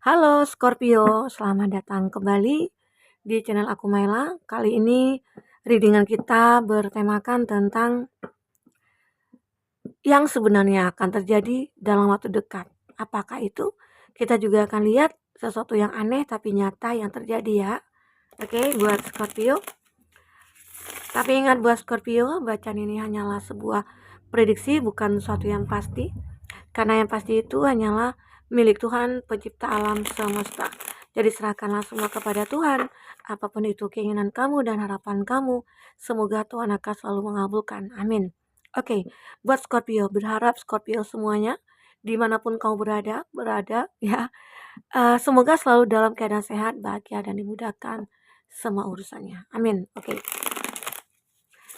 Halo Scorpio, selamat datang kembali di channel aku Maila. Kali ini readingan kita bertemakan tentang yang sebenarnya akan terjadi dalam waktu dekat. Apakah itu? Kita juga akan lihat sesuatu yang aneh tapi nyata yang terjadi ya. Oke, buat Scorpio. Tapi ingat buat Scorpio, bacaan ini hanyalah sebuah prediksi, bukan sesuatu yang pasti. Karena yang pasti itu hanyalah milik Tuhan pencipta alam semesta. Jadi serahkanlah semua kepada Tuhan. Apapun itu keinginan kamu dan harapan kamu, semoga Tuhan akan selalu mengabulkan. Amin. Oke, buat Scorpio, berharap Scorpio semuanya, dimanapun kamu berada ya, semoga selalu dalam keadaan sehat, bahagia, dan dimudahkan semua urusannya. Amin. Oke.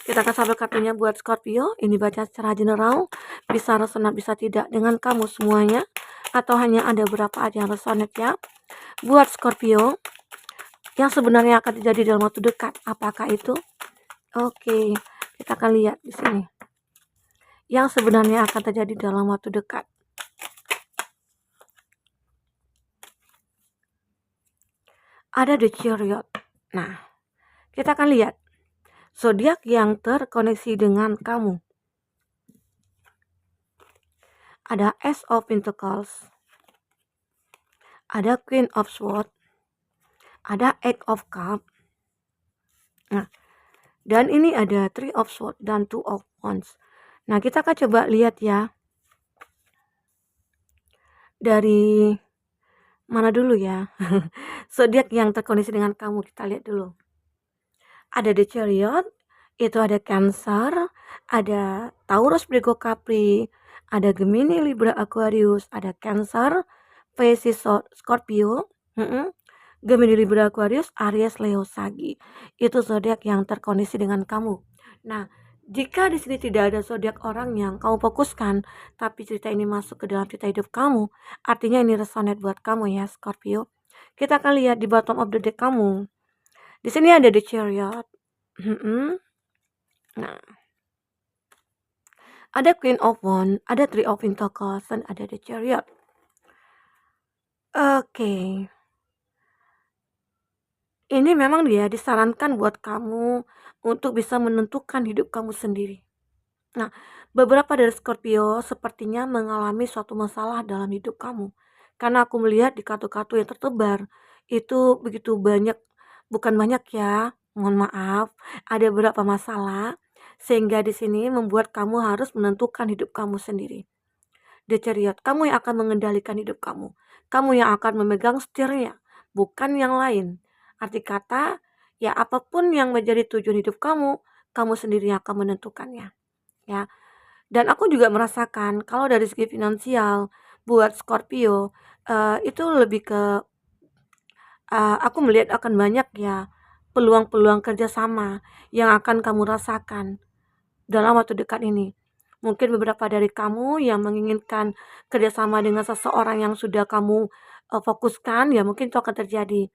Kita akan sambil kartunya buat Scorpio. Ini baca secara general, bisa resonate bisa tidak dengan kamu semuanya, atau hanya ada beberapa aja yang resonate ya. Buat Scorpio, yang sebenarnya akan terjadi dalam waktu dekat, apakah itu? Oke, kita akan lihat di sini. Yang sebenarnya akan terjadi dalam waktu dekat. Ada The Chariot. Nah, kita akan lihat zodiak yang terkoneksi dengan kamu. Ada Ace of Pentacles, ada Queen of Swords, ada Eight of Cups. Nah, dan ini ada Three of Swords dan Two of Wands. Nah, kita akan coba lihat ya. Dari mana dulu ya? Zodiak yang terkoneksi dengan kamu, kita lihat dulu. Ada The Chariot, itu ada Cancer, ada Taurus, Virgo, Capri, ada Gemini, Libra, Aquarius, ada Cancer, Pisces, Scorpio, Gemini, Libra, Aquarius, Aries, Leo, Sagi. Itu zodiak yang terkoneksi dengan kamu. Nah, jika di sini tidak ada zodiak orang yang kamu fokuskan, tapi cerita ini masuk ke dalam cerita hidup kamu, artinya ini resonate buat kamu ya, Scorpio. Kita akan lihat di bottom of the deck kamu. Di sini ada The Chariot. Nah, ada Queen of Wands, ada Three of Pentacles, dan ada The Chariot. Oke. Ini memang dia disarankan buat kamu untuk bisa menentukan hidup kamu sendiri. Nah, beberapa dari Scorpio sepertinya mengalami suatu masalah dalam hidup kamu. Karena aku melihat di kartu-kartu yang tertebar, itu begitu banyak, bukan banyak ya, mohon maaf, ada beberapa masalah, sehingga di sini membuat kamu harus menentukan hidup kamu sendiri. The Chariot, kamu yang akan mengendalikan hidup kamu. Kamu yang akan memegang setirnya, bukan yang lain. Arti kata, ya apapun yang menjadi tujuan hidup kamu sendiri yang akan menentukannya. Ya, dan aku juga merasakan kalau dari segi finansial buat Scorpio, itu lebih ke, aku melihat akan banyak ya peluang-peluang kerjasama yang akan kamu rasakan dalam waktu dekat ini. Mungkin beberapa dari kamu yang menginginkan kerjasama dengan seseorang yang sudah kamu fokuskan, ya mungkin itu akan terjadi,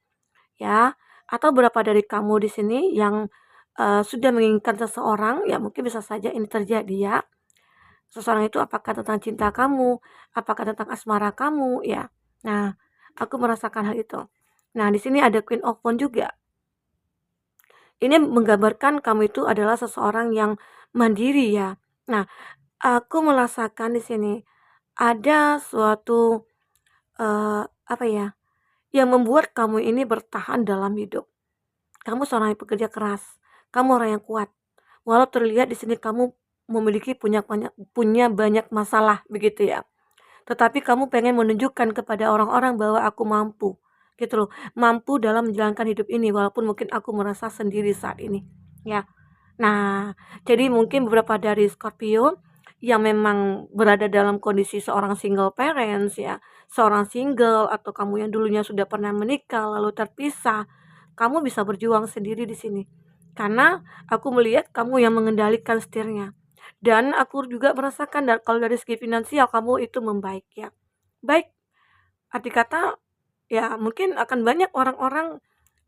ya. Atau beberapa dari kamu di sini yang sudah menginginkan seseorang, ya mungkin bisa saja ini terjadi ya. Seseorang itu apakah tentang cinta kamu, apakah tentang asmara kamu, ya. Nah, aku merasakan hal itu. Nah, di sini ada Queen of Wands juga. Ini menggambarkan kamu itu adalah seseorang yang mandiri ya. Nah, aku merasakan di sini ada suatu apa ya, yang membuat kamu ini bertahan dalam hidup. Kamu seorang yang pekerja keras, kamu orang yang kuat. Walau terlihat di sini kamu memiliki punya banyak masalah begitu ya. Tetapi kamu pengen menunjukkan kepada orang-orang bahwa aku mampu, gitu loh. Mampu dalam menjalankan hidup ini walaupun mungkin aku merasa sendiri saat ini, ya. Nah, jadi mungkin beberapa dari Scorpio yang memang berada dalam kondisi seorang single parents ya, seorang single atau kamu yang dulunya sudah pernah menikah lalu terpisah, kamu bisa berjuang sendiri di sini. Karena aku melihat kamu yang mengendalikan setirnya. Dan aku juga merasakan kalau dari segi finansial kamu itu membaik ya. Baik, arti kata ya mungkin akan banyak orang-orang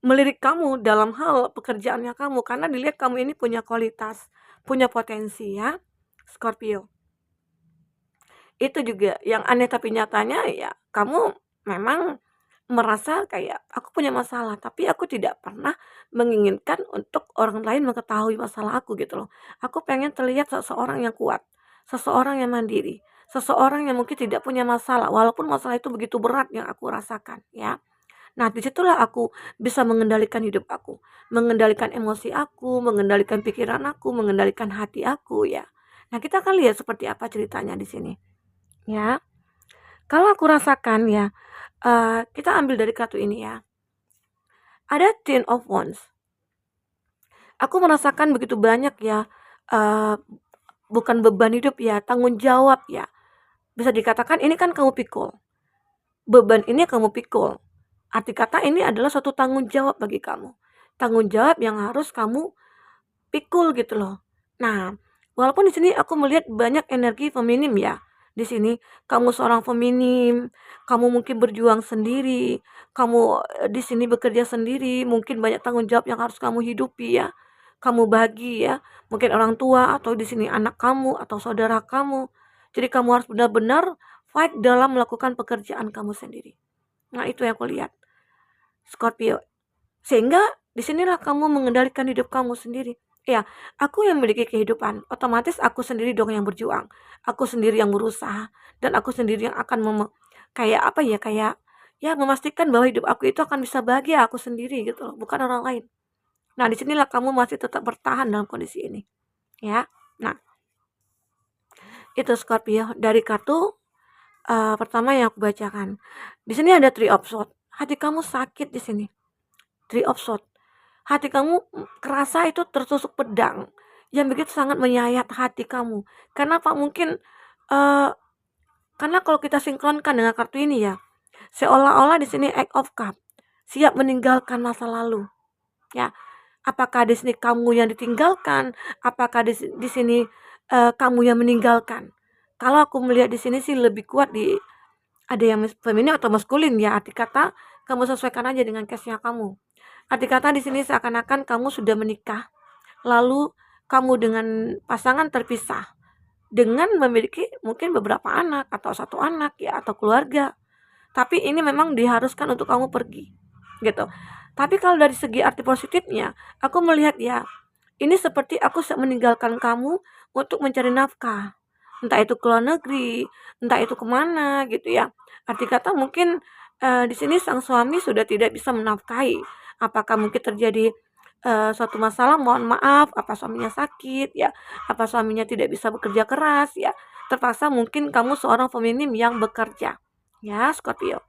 melirik kamu dalam hal pekerjaannya kamu karena dilihat kamu ini punya kualitas, punya potensi ya, Scorpio. Itu juga yang aneh tapi nyatanya ya kamu memang merasa kayak aku punya masalah, tapi aku tidak pernah menginginkan untuk orang lain mengetahui masalah aku gitu loh. Aku pengen terlihat seseorang yang kuat, seseorang yang mandiri, seseorang yang mungkin tidak punya masalah, walaupun masalah itu begitu berat yang aku rasakan, ya. Nah, disitulah aku bisa mengendalikan hidup aku, mengendalikan emosi aku, mengendalikan pikiran aku, mengendalikan hati aku, ya. Nah, kita akan lihat seperti apa ceritanya di sini, ya. Kalau aku rasakan ya, kita ambil dari kartu ini ya. Ada Ten of Wands. Aku merasakan begitu banyak ya, eee, bukan beban hidup ya, tanggung jawab ya. Bisa dikatakan ini kan kamu pikul, beban ini kamu pikul. Arti kata ini adalah suatu tanggung jawab bagi kamu. Tanggung jawab yang harus kamu pikul gitu loh. Nah, walaupun di sini aku melihat banyak energi feminim ya. Di sini kamu seorang feminim, kamu mungkin berjuang sendiri, kamu di sini bekerja sendiri, mungkin banyak tanggung jawab yang harus kamu hidupi ya. Kamu bagi ya, mungkin orang tua atau di sini anak kamu atau saudara kamu. Jadi kamu harus benar-benar fight dalam melakukan pekerjaan kamu sendiri. Nah, itu yang aku lihat. Scorpio. Sehingga disinilah kamu mengendalikan hidup kamu sendiri. Ya, aku yang memiliki kehidupan, otomatis aku sendiri dong yang berjuang. Aku sendiri yang berusaha dan aku sendiri yang akan kayak apa ya, kayak ya memastikan bahwa hidup aku itu akan bisa bahagia aku sendiri gitu loh, bukan orang lain. Nah, disinilah kamu masih tetap bertahan dalam kondisi ini, ya. Nah, itu Scorpio dari kartu pertama yang aku bacakan. Di sini ada Three of Swords. Hati kamu sakit di sini. Three of Swords. Hati kamu kerasa itu tertusuk pedang yang begitu sangat menyayat hati kamu. Kenapa? Mungkin uh, karena kalau kita sinkronkan dengan kartu ini ya, seolah-olah di sini Eight of Cup, siap meninggalkan masa lalu. Ya, apakah di sini kamu yang ditinggalkan? Apakah di sini kamu yang meninggalkan? Kalau aku melihat di sini sih lebih kuat di ada yang feminin atau maskulin ya. Arti kata kamu sesuaikan aja dengan case-nya kamu. Arti kata di sini seakan-akan kamu sudah menikah, lalu kamu dengan pasangan terpisah dengan memiliki mungkin beberapa anak atau satu anak ya atau keluarga. Tapi ini memang diharuskan untuk kamu pergi, gitu. Tapi kalau dari segi arti positifnya, aku melihat ya, ini seperti aku meninggalkan kamu untuk mencari nafkah. Entah itu ke luar negeri, entah itu kemana gitu ya. Arti kata mungkin di sini sang suami sudah tidak bisa menafkahi. Apakah mungkin terjadi suatu masalah, mohon maaf, apa suaminya sakit ya, apa suaminya tidak bisa bekerja keras ya. Terpaksa mungkin kamu seorang feminim yang bekerja. Ya, Scorpio.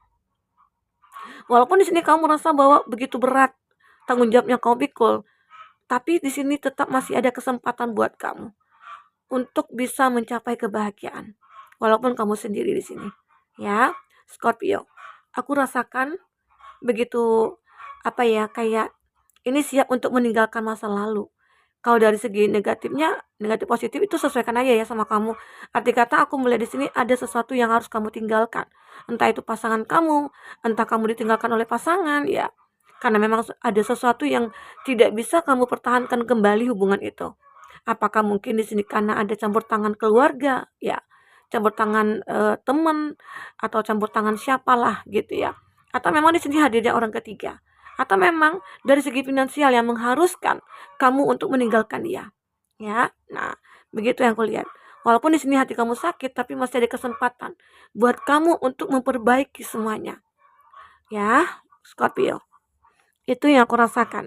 Walaupun di sini kamu merasa bahwa begitu berat tanggung jawab yang kamu pikul, tapi di sini tetap masih ada kesempatan buat kamu untuk bisa mencapai kebahagiaan. Walaupun kamu sendiri di sini. Ya, Scorpio. Aku rasakan begitu apa ya, kayak ini siap untuk meninggalkan masa lalu. Kalau dari segi negatifnya, negatif positif itu sesuaikan aja ya sama kamu. Arti kata aku melihat di sini ada sesuatu yang harus kamu tinggalkan. Entah itu pasangan kamu, entah kamu ditinggalkan oleh pasangan, ya. Karena memang ada sesuatu yang tidak bisa kamu pertahankan kembali hubungan itu. Apakah mungkin di sini karena ada campur tangan keluarga, ya, campur tangan teman atau campur tangan siapalah gitu ya. Atau memang di sini hadirnya orang ketiga. Atau memang dari segi finansial yang mengharuskan kamu untuk meninggalkan dia. Ya, nah begitu yang aku lihat. Walaupun di sini hati kamu sakit, tapi masih ada kesempatan buat kamu untuk memperbaiki semuanya. Ya, Scorpio. Itu yang aku rasakan.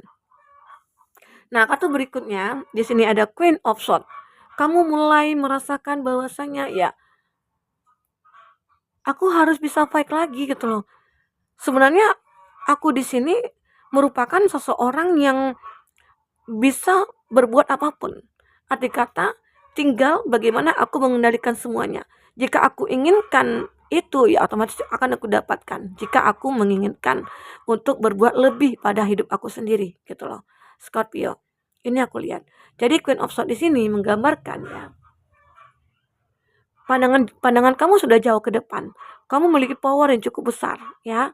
Nah, kartu berikutnya di sini ada Queen of Swords. Kamu mulai merasakan bahwasanya ya, aku harus bisa fight lagi gitu loh. Sebenarnya aku di sini merupakan seseorang yang bisa berbuat apapun. Arti kata, tinggal bagaimana aku mengendalikan semuanya. Jika aku inginkan itu, ya otomatis akan aku dapatkan. Jika aku menginginkan untuk berbuat lebih pada hidup aku sendiri, gitu loh. Scorpio. Ini aku lihat. Jadi Queen of Swords di sini menggambarkan ya, pandangan kamu sudah jauh ke depan. Kamu memiliki power yang cukup besar, ya.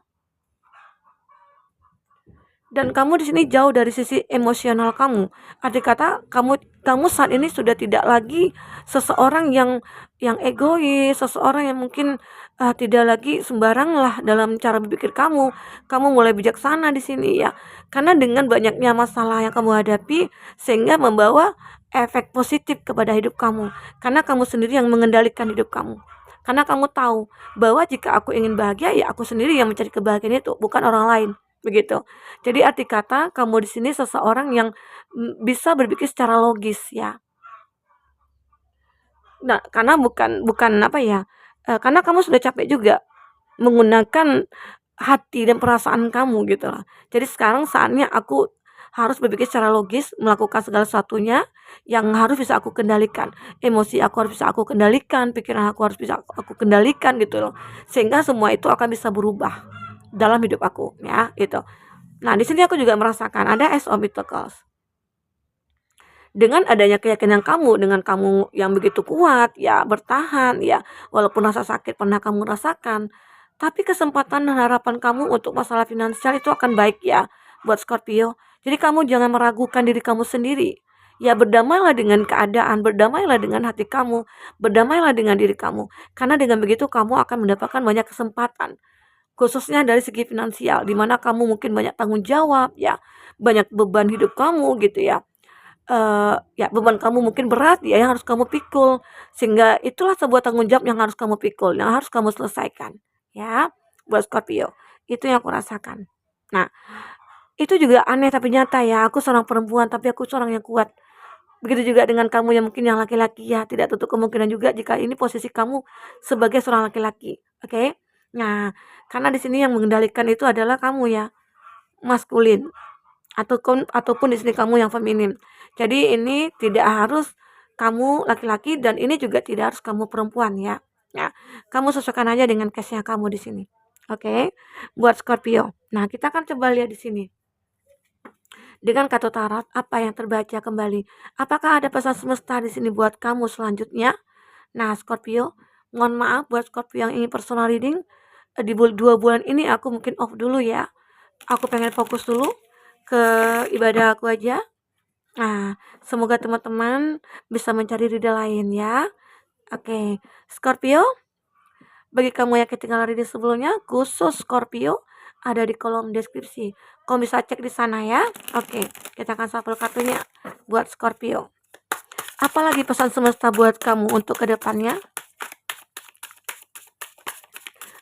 Dan kamu di sini jauh dari sisi emosional kamu. Arti kata kamu saat ini sudah tidak lagi seseorang yang egois, seseorang yang mungkin tidak lagi sembarang lah dalam cara berpikir kamu. Kamu mulai bijaksana di sini ya. Karena dengan banyaknya masalah yang kamu hadapi sehingga membawa efek positif kepada hidup kamu. Karena kamu sendiri yang mengendalikan hidup kamu. Karena kamu tahu bahwa jika aku ingin bahagia ya aku sendiri yang mencari kebahagiaan itu, bukan orang lain. Begitu. Jadi arti kata kamu di sini seseorang yang bisa berpikir secara logis ya. Nah, karena bukan bukan apa ya, karena kamu sudah capek juga menggunakan hati dan perasaan kamu gitu lah. Jadi sekarang saatnya aku harus berpikir secara logis, melakukan segala sesuatunya yang harus bisa aku kendalikan. Emosi aku harus bisa aku kendalikan, pikiran aku harus bisa aku kendalikan gitu loh. Sehingga semua itu akan bisa berubah dalam hidup aku ya, gitu. Nah, di sini aku juga merasakan ada Ace of Pentacles. Dengan adanya keyakinan kamu, dengan kamu yang begitu kuat, ya bertahan, ya walaupun rasa sakit pernah kamu rasakan, tapi kesempatan dan harapan kamu untuk masalah finansial itu akan baik ya buat Scorpio. Jadi kamu jangan meragukan diri kamu sendiri. Ya berdamailah dengan keadaan, berdamailah dengan hati kamu, berdamailah dengan diri kamu. Karena dengan begitu kamu akan mendapatkan banyak kesempatan. Khususnya dari segi finansial, di mana kamu mungkin banyak tanggung jawab, ya banyak beban hidup kamu gitu ya. Ya beban kamu mungkin berat ya yang harus kamu pikul, sehingga itulah sebuah tanggung jawab yang harus kamu pikul, yang harus kamu selesaikan, ya, buat Scorpio. Itu yang aku rasakan. Nah, itu juga aneh tapi nyata ya, aku seorang perempuan tapi aku seorang yang kuat. Begitu juga dengan kamu yang mungkin yang laki-laki ya, tidak tutup kemungkinan juga jika ini posisi kamu sebagai seorang laki-laki, oke? Nah, karena di sini yang mengendalikan itu adalah kamu ya, maskulin. Ataupun di sini kamu yang feminim. Jadi ini tidak harus kamu laki-laki dan ini juga tidak harus kamu perempuan ya. Ya, kamu sesuaikan aja dengan case-nya kamu di sini. Oke, buat Scorpio. Nah, kita akan coba lihat di sini. Dengan kartu tarot, apa yang terbaca kembali? Apakah ada pesan semesta di sini buat kamu selanjutnya? Nah, Scorpio, mohon maaf buat Scorpio yang ingin personal reading. Di 2 bulan ini aku mungkin off dulu ya. Aku pengen fokus dulu ke ibadah aku aja. Nah, semoga teman-teman bisa mencari ridha lain ya. Oke, Scorpio, bagi kamu yang ketinggalan reading sebelumnya, khusus Scorpio ada di kolom deskripsi. Kamu bisa cek di sana ya. Oke, kita akan shuffle kartunya buat Scorpio. Apalagi pesan semesta buat kamu untuk kedepannya?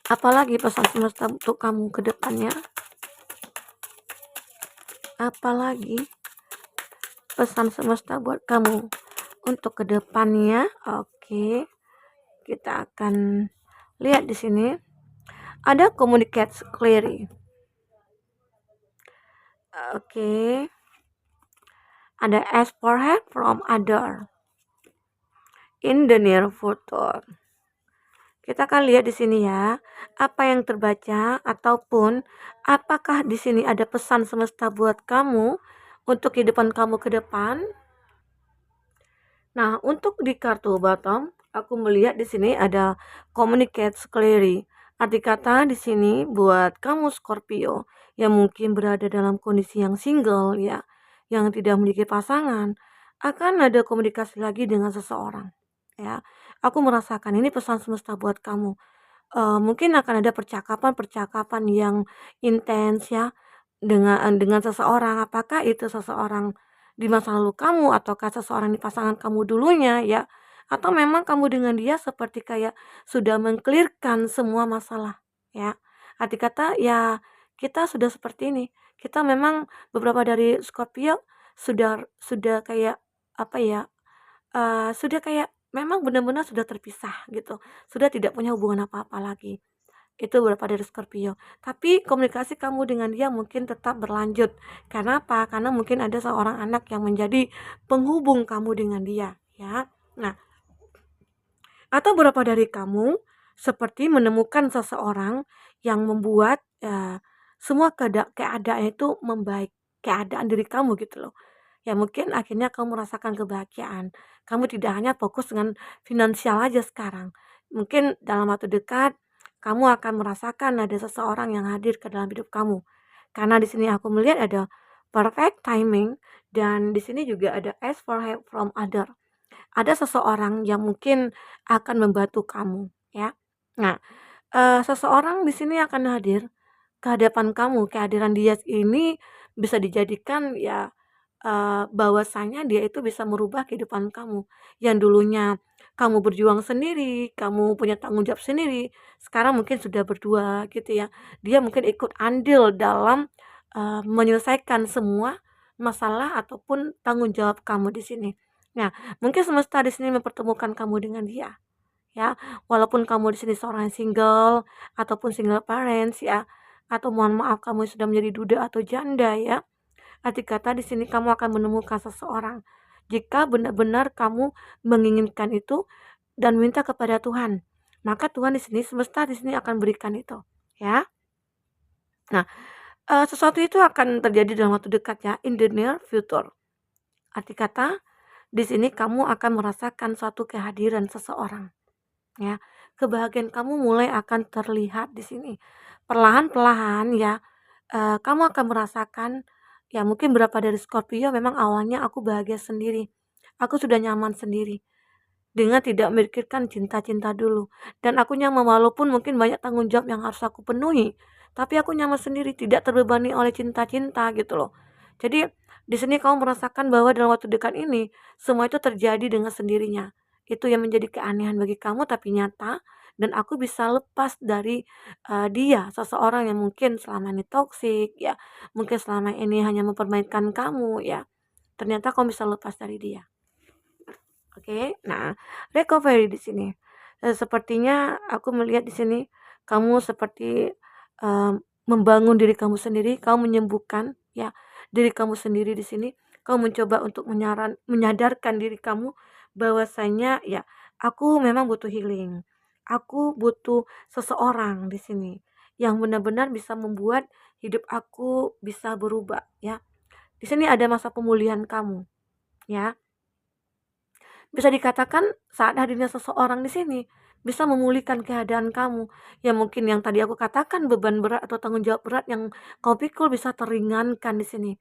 Apalagi pesan semesta untuk kamu kedepannya? Apalagi pesan semesta buat kamu untuk kedepannya? Oke, kita akan lihat di sini. Ada communicate clearly. Oke. Ada ask for help from other in the near future. Kita akan lihat di sini ya, apa yang terbaca ataupun apakah di sini ada pesan semesta buat kamu untuk kehidupan kamu ke depan. Nah, untuk di kartu bottom, aku melihat di sini ada communicate clearly. Arti kata di sini buat kamu Scorpio yang mungkin berada dalam kondisi yang single ya, yang tidak memiliki pasangan, akan ada komunikasi lagi dengan seseorang. Ya, aku merasakan ini pesan semesta buat kamu. Mungkin akan ada percakapan-percakapan yang intens ya dengan seseorang. Apakah itu seseorang di masa lalu kamu ataukah seseorang di pasangan kamu dulunya ya? Atau memang kamu dengan dia seperti kayak sudah meng-clear-kan semua masalah ya. Arti kata ya kita sudah seperti ini. Kita memang beberapa dari Scorpio sudah kayak apa ya? Sudah kayak memang benar-benar sudah terpisah gitu. Sudah tidak punya hubungan apa-apa lagi. Itu beberapa dari Scorpio. Tapi komunikasi kamu dengan dia mungkin tetap berlanjut. Karena apa? Karena mungkin ada seorang anak yang menjadi penghubung kamu dengan dia, ya. Nah, atau beberapa dari kamu seperti menemukan seseorang yang membuat semua keadaan itu membaik, keadaan diri kamu gitu loh. Ya mungkin akhirnya kamu merasakan kebahagiaan. Kamu tidak hanya fokus dengan finansial aja sekarang. Mungkin dalam waktu dekat kamu akan merasakan ada seseorang yang hadir ke dalam hidup kamu. Karena di sini aku melihat ada perfect timing dan di sini juga ada ask for help from other. Ada seseorang yang mungkin akan membantu kamu ya. Nah, Seseorang di sini akan hadir ke hadapan kamu. Kehadiran dia ini bisa dijadikan ya, bahwasanya dia itu bisa merubah kehidupan kamu. Yang dulunya kamu berjuang sendiri, kamu punya tanggung jawab sendiri, sekarang mungkin sudah berdua gitu ya. Dia mungkin ikut andil dalam, menyelesaikan semua masalah ataupun tanggung jawab kamu di sini. Nah, mungkin semesta di sini mempertemukan kamu dengan dia. Ya, walaupun kamu di sini seorang single ataupun single parents ya, atau mohon maaf kamu sudah menjadi duda atau janda ya, arti kata di sini kamu akan menemukan seseorang. Jika benar-benar kamu menginginkan itu dan minta kepada Tuhan, maka Tuhan di sini, semesta di sini akan berikan itu, ya. Nah, sesuatu itu akan terjadi dalam waktu dekat ya, in the near future. Arti kata, di sini kamu akan merasakan suatu kehadiran seseorang. Ya, kebahagiaan kamu mulai akan terlihat di sini. Perlahan-perlahan ya, kamu akan merasakan, ya mungkin berapa dari Scorpio memang awalnya aku bahagia sendiri, aku sudah nyaman sendiri, dengan tidak memikirkan cinta-cinta dulu. Dan aku nyaman walaupun mungkin banyak tanggung jawab yang harus aku penuhi, tapi aku nyaman sendiri, tidak terbebani oleh cinta-cinta gitu loh. Jadi di sini kamu merasakan bahwa dalam waktu dekat ini semua itu terjadi dengan sendirinya. Itu yang menjadi keanehan bagi kamu tapi nyata, dan aku bisa lepas dari dia, seseorang yang mungkin selama ini toksik ya, mungkin selama ini hanya mempermainkan kamu ya. Ternyata kamu bisa lepas dari dia. Oke, nah recovery di sini, sepertinya aku melihat di sini kamu seperti, eee, membangun diri kamu sendiri, kamu menyembuhkan ya diri kamu sendiri di sini, kamu mencoba untuk menyadarkan diri kamu bahwasanya ya, aku memang butuh healing, aku butuh seseorang di sini yang benar-benar bisa membuat hidup aku bisa berubah ya. Di sini ada masa pemulihan kamu ya. Bisa dikatakan saat hadirnya seseorang di sini bisa memulihkan keadaan kamu. Ya mungkin yang tadi aku katakan beban berat atau tanggung jawab berat yang kau pikul bisa teringankan di sini.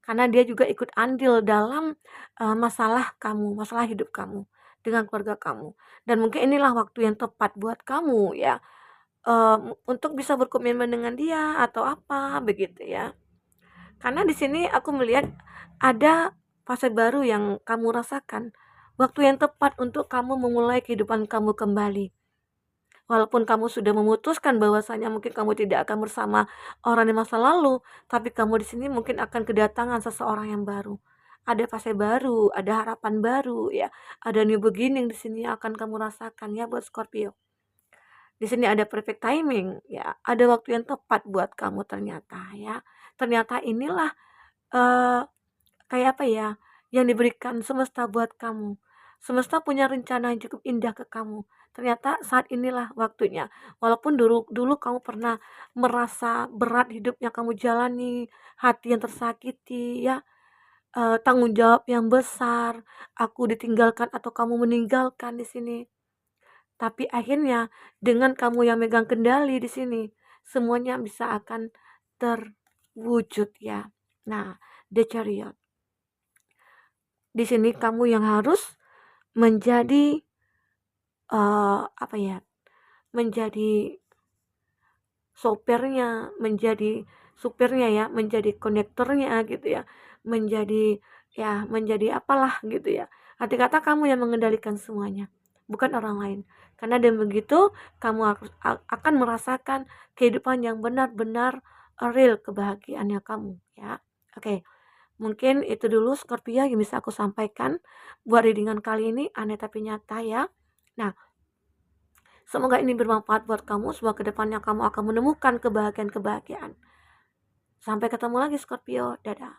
Karena dia juga ikut andil dalam masalah kamu, masalah hidup kamu dengan keluarga kamu. Dan mungkin inilah waktu yang tepat buat kamu ya, untuk bisa berkomitmen dengan dia atau apa begitu ya. Karena di sini aku melihat ada fase baru yang kamu rasakan, waktu yang tepat untuk kamu memulai kehidupan kamu kembali. Walaupun kamu sudah memutuskan bahwasanya mungkin kamu tidak akan bersama orang di masa lalu, tapi kamu di sini mungkin akan kedatangan seseorang yang baru. Ada fase baru, ada harapan baru ya, ada new beginning di sini yang akan kamu rasakan ya buat Scorpio. Di sini ada perfect timing ya, ada waktu yang tepat buat kamu ternyata ya. Ternyata inilah eh kayak apa ya, yang diberikan semesta buat kamu. Semesta punya rencana yang cukup indah ke kamu. Ternyata saat inilah waktunya. Walaupun dulu dulu kamu pernah merasa berat hidupnya kamu jalani, hati yang tersakiti ya, tanggung jawab yang besar, aku ditinggalkan atau kamu meninggalkan di sini. Tapi akhirnya dengan kamu yang megang kendali di sini, semuanya bisa akan terwujud ya. Nah, The Chariot. Di sini kamu yang harus menjadi, apa ya, menjadi sopirnya, menjadi supirnya ya, menjadi konektornya gitu ya, menjadi apalah gitu ya. Arti kata kamu yang mengendalikan semuanya, bukan orang lain. Karena dengan begitu kamu akan merasakan kehidupan yang benar-benar real kebahagiaannya kamu ya. Oke. Mungkin itu dulu Scorpio yang bisa aku sampaikan buat readingan kali ini, aneh tapi nyata ya. Nah, semoga ini bermanfaat buat kamu, semoga kedepannya kamu akan menemukan kebahagiaan-kebahagiaan. Sampai ketemu lagi Scorpio, dadah.